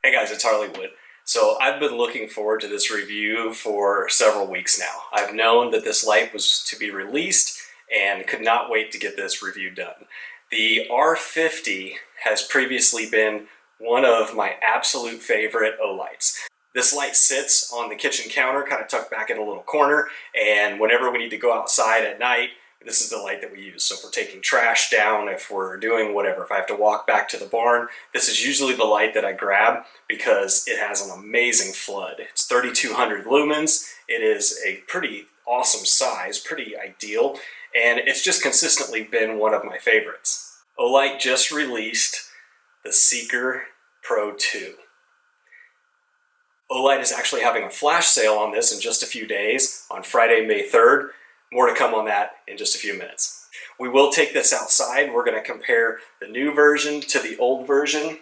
Hey guys, it's Hollywood. So I've been looking forward to this review for several weeks now. I've known that this light was to be released and could not wait to get this review done. The R50 has previously been one of my absolute favorite Olights. This light sits on the kitchen counter, kind of tucked back in a little corner, and whenever we need to go outside at night, this is the light that we use. So if we're taking trash down, if we're doing whatever, if I have to walk back to the barn, this is usually the light that I grab because it has an amazing flood. It's 3200 lumens. It is a pretty awesome size, pretty ideal, and it's just consistently been one of my favorites. Olight just released the Seeker Pro 2. Olight is actually having a flash sale on this in just a few days on Friday, May 3rd. More to come on that in just a few minutes. We will take this outside. We're going to compare the new version to the old version,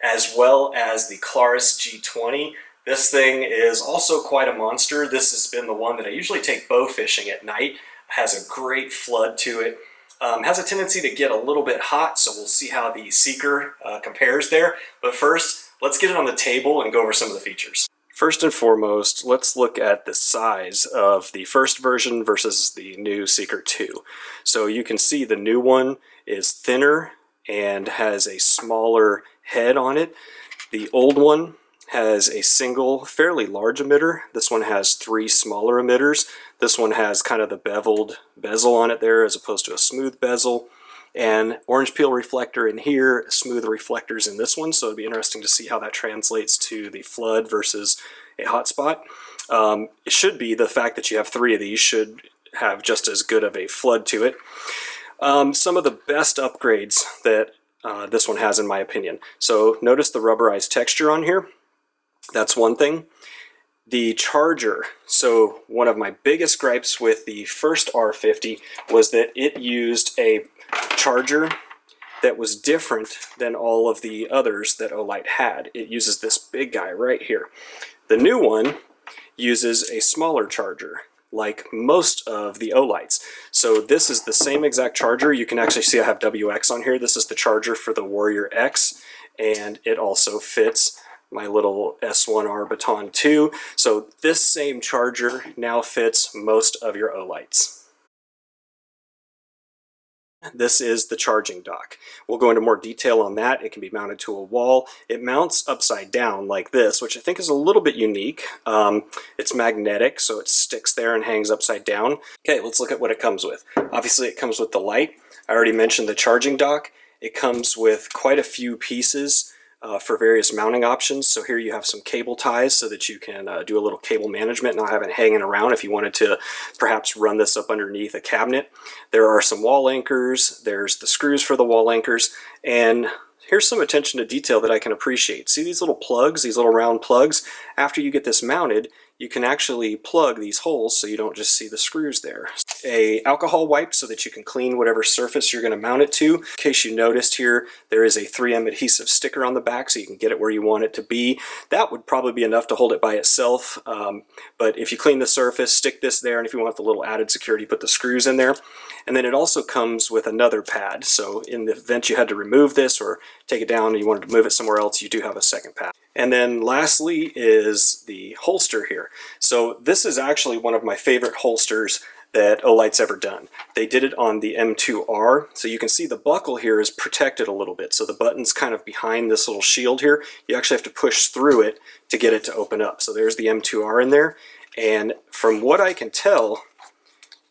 as well as the Claris G20. This thing is also quite a monster. This has been the one that I usually take bow fishing at night. It has a great flood to it. Has a tendency to get a little bit hot, so we'll see how the Seeker compares there. But first, let's get it on the table and go over some of the features. First and foremost, let's look at the size of the first version versus the new Seeker 2. So you can see the new one is thinner and has a smaller head on it. The old one has a single fairly large emitter. This one has 3 smaller emitters. This one has kind of the beveled bezel on it there as opposed to a smooth bezel. And orange peel reflector in here, smooth reflectors in this one, so it'd be interesting to see how that translates to the flood versus a hotspot. It should be the fact that you have 3 of these should have just as good of a flood to it. Some of the best upgrades that this one has, in my opinion. So notice the rubberized texture on here. That's one thing. The charger. So one of my biggest gripes with the first R50 was that it used a charger that was different than all of the others that Olight had. It uses this big guy right here. The new one uses a smaller charger, like most of the Olights. So this is the same exact charger. You can actually see I have WX on here. This is the charger for the Warrior X, and it also fits my little S1R Baton 2. So this same charger now fits most of your Olights. This is the charging dock. We'll go into more detail on that. It can be mounted to a wall. It mounts upside down like this, which I think is a little bit unique. It's magnetic, so it sticks there and hangs upside down. Okay, let's look at what it comes with. Obviously, it comes with the light. I already mentioned the charging dock. It comes with quite a few pieces for various mounting options. So here you have some cable ties so that you can do a little cable management, not have it hanging around if you wanted to perhaps run this up underneath a cabinet. There are some wall anchors, there's the screws for the wall anchors, and here's some attention to detail that I can appreciate. See these little plugs, these little round plugs? After you get this mounted, you can actually plug these holes so you don't just see the screws there. A alcohol wipe so that you can clean whatever surface you're going to mount it to. In case you noticed here, there is a 3M adhesive sticker on the back so you can get it where you want it to be. That would probably be enough to hold it by itself, but if you clean the surface, stick this there, and if you want the little added security, put the screws in there. And then it also comes with another pad, so in the event you had to remove this or take it down and you wanted to move it somewhere else, you do have a second pad. And then lastly is the holster here. So this is actually one of my favorite holsters that Olight's ever done. They did it on the M2R, so you can see the buckle here is protected a little bit. So the button's kind of behind this little shield here. You actually have to push through it to get it to open up. So there's the M2R in there, and from what I can tell,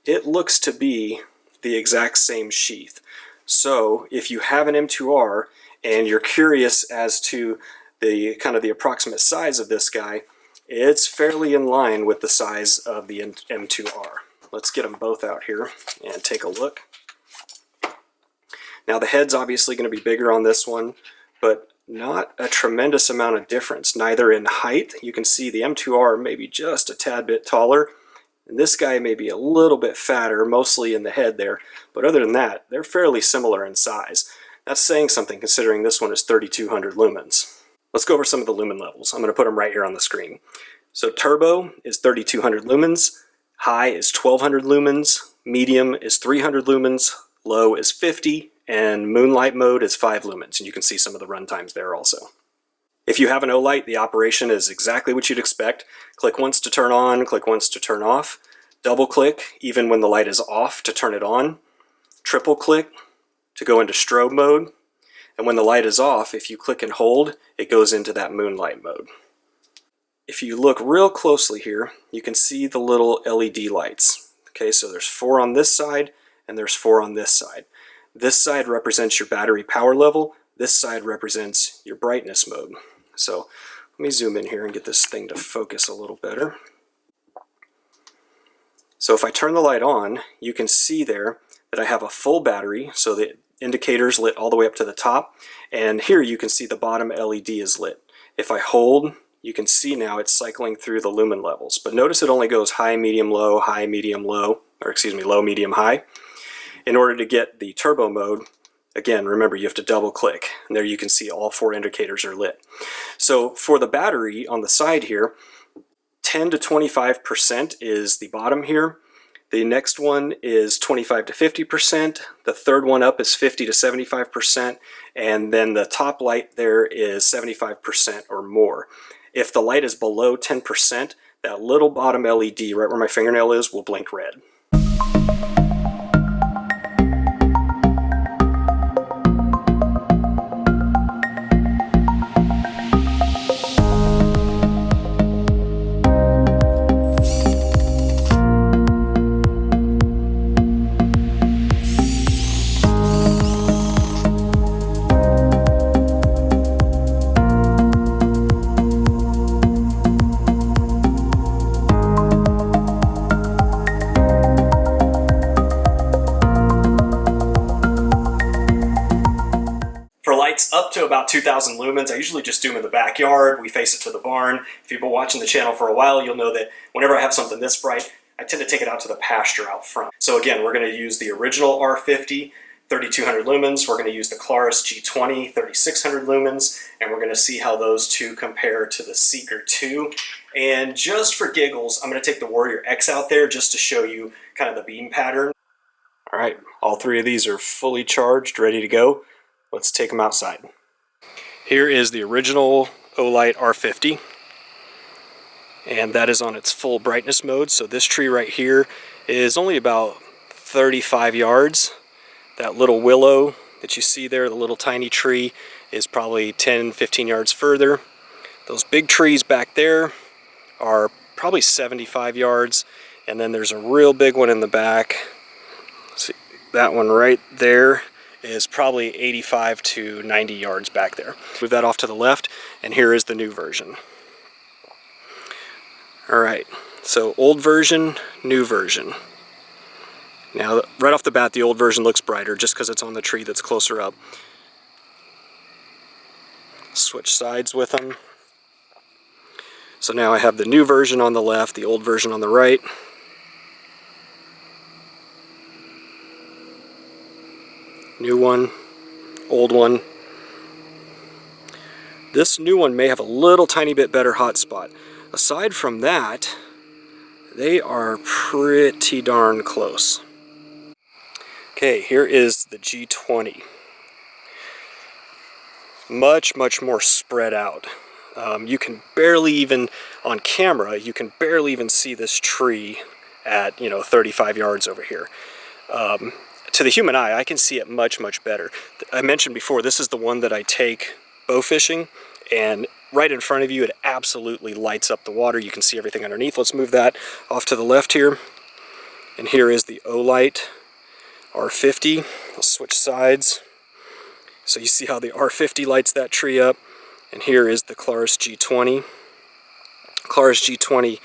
it looks to be the exact same sheath. So if you have an M2R and you're curious as to the kind of the approximate size of this guy, it's fairly in line with the size of the M2R. Let's get them both out here and take a look. Now the head's obviously going to be bigger on this one, but not a tremendous amount of difference, neither in height. You can see the M2R may be just a tad bit taller, and this guy may be a little bit fatter, mostly in the head there, but other than that, they're fairly similar in size. That's saying something considering this one is 3200 lumens. Let's go over some of the lumen levels. I'm going to put them right here on the screen. So turbo is 3200 lumens, high is 1200 lumens, medium is 300 lumens, low is 50, and moonlight mode is 5 lumens. And you can see some of the run times there also. If you have an Olight, the operation is exactly what you'd expect. Click once to turn on, click once to turn off. Double click even when the light is off to turn it on. Triple click to go into strobe mode. And when the light is off, if you click and hold, it goes into that moonlight mode. If you look real closely here, you can see the little LED lights. Okay, so there's 4 on this side and there's 4 on this side. This side represents your battery power level. This side represents your brightness mode. So let me zoom in here and get this thing to focus a little better. So if I turn the light on, you can see there that I have a full battery, so the indicator's lit all the way up to the top, and here you can see the bottom LED is lit. If I hold, you can see now it's cycling through the lumen levels, but notice it only goes high, medium, low, or excuse me, low, medium, high. In order to get the turbo mode, again, remember you have to double click, and there you can see all 4 indicators are lit. So for the battery on the side here, 10 to 25% is the bottom here. The next one is 25 to 50%. The third one up is 50 to 75%. And then the top light there is 75% or more. If the light is below 10%, that little bottom LED right where my fingernail is will blink red. Up to about 2,000 lumens. I usually just do them in the backyard. We face it to the barn. If you've been watching the channel for a while, you'll know that whenever I have something this bright, I tend to take it out to the pasture out front. So again, we're going to use the original R50, 3,200 lumens. We're going to use the Claris G20, 3,600 lumens, and we're going to see how those two compare to the Seeker 2. And just for giggles, I'm going to take the Warrior X out there just to show you kind of the beam pattern. All right, all 3 of these are fully charged, ready to go. Let's take them outside. Here is the original Olight R50, and that is on its full brightness mode. So this tree right here is only about 35 yards. That little willow that you see there, the little tiny tree, is probably 10-15 yards further. Those big trees back there are probably 75 yards, and then there's a real big one in the back. See, that one right there is probably 85 to 90 yards back there. Move that off to the left, and here is the new version. Alright, so old version, new version. Now, right off the bat, the old version looks brighter just because it's on the tree that's closer up. Switch sides with them. So now I have the new version on the left, the old version on the right. New one, old one. This new one may have a little tiny bit better hotspot. Aside from that, they are pretty darn close. Okay, here is the G20. Much more spread out. You can barely even, on camera, you can barely even see this tree at, 35 yards over here. To the human eye, I can see it much better. I mentioned before, this is the one that I take bow fishing, and right in front of you, it absolutely lights up the water. You can see everything underneath. Let's move that off to the left here. And here is the Olight R50. Let's switch sides. So you see how the R50 lights that tree up. And here is the Claris G20. Claris G20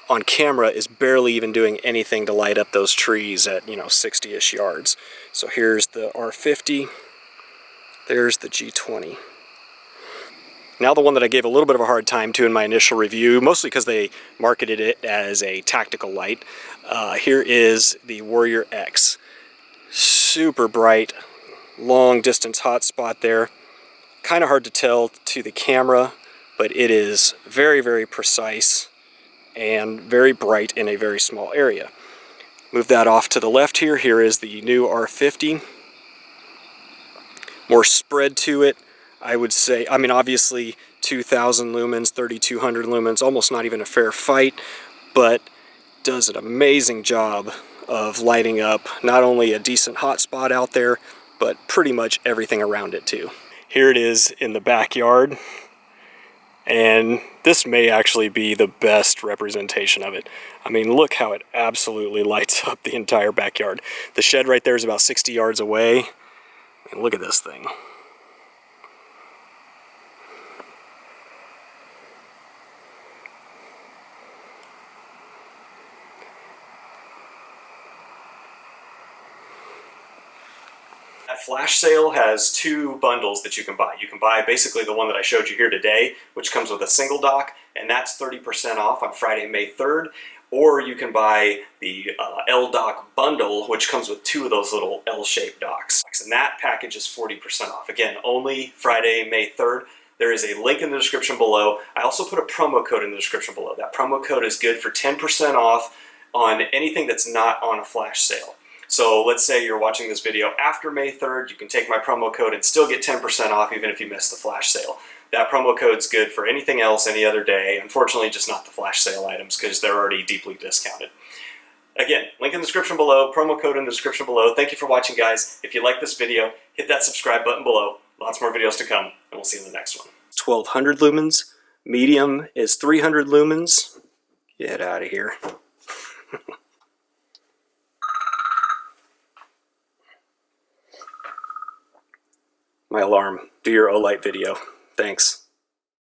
on camera is barely even doing anything to light up those trees at 60-ish yards. So here's the R50, there's the G20. Now the one that I gave a little bit of a hard time to in my initial review, mostly because they marketed it as a tactical light, here is the Warrior X. Super bright, long distance hotspot there. Kind of hard to tell to the camera, but it is very precise and very bright in a very small area. Move that off to the left here. Here is the new R50. More spread to it, I would say. I mean, obviously, 32,000 lumens, 3,200 lumens, almost not even a fair fight, but does an amazing job of lighting up not only a decent hotspot out there, but pretty much everything around it too. Here it is in the backyard, and this may actually be the best representation of it. I mean, look how it absolutely lights up the entire backyard. The shed right there is about 60 yards away, and look at this thing. That flash sale has two bundles that you can buy. You can buy basically the one that I showed you here today, which comes with a single dock, and that's 30% off on Friday, May 3rd. Or you can buy the L-Dock bundle, which comes with two of those little L-shaped docks. And that package is 40% off. Again, only Friday, May 3rd. There is a link in the description below. I also put a promo code in the description below. That promo code is good for 10% off on anything that's not on a flash sale. So let's say you're watching this video after May 3rd, you can take my promo code and still get 10% off even if you missed the flash sale. That promo code's good for anything else any other day. Unfortunately, just not the flash sale items because they're already deeply discounted. Again, link in the description below, promo code in the description below. Thank you for watching, guys. If you like this video, hit that subscribe button below. Lots more videos to come, and we'll see you in the next one. 1200 lumens. Medium is 300 lumens. Get out of here. My alarm. Do your Olight video. Thanks.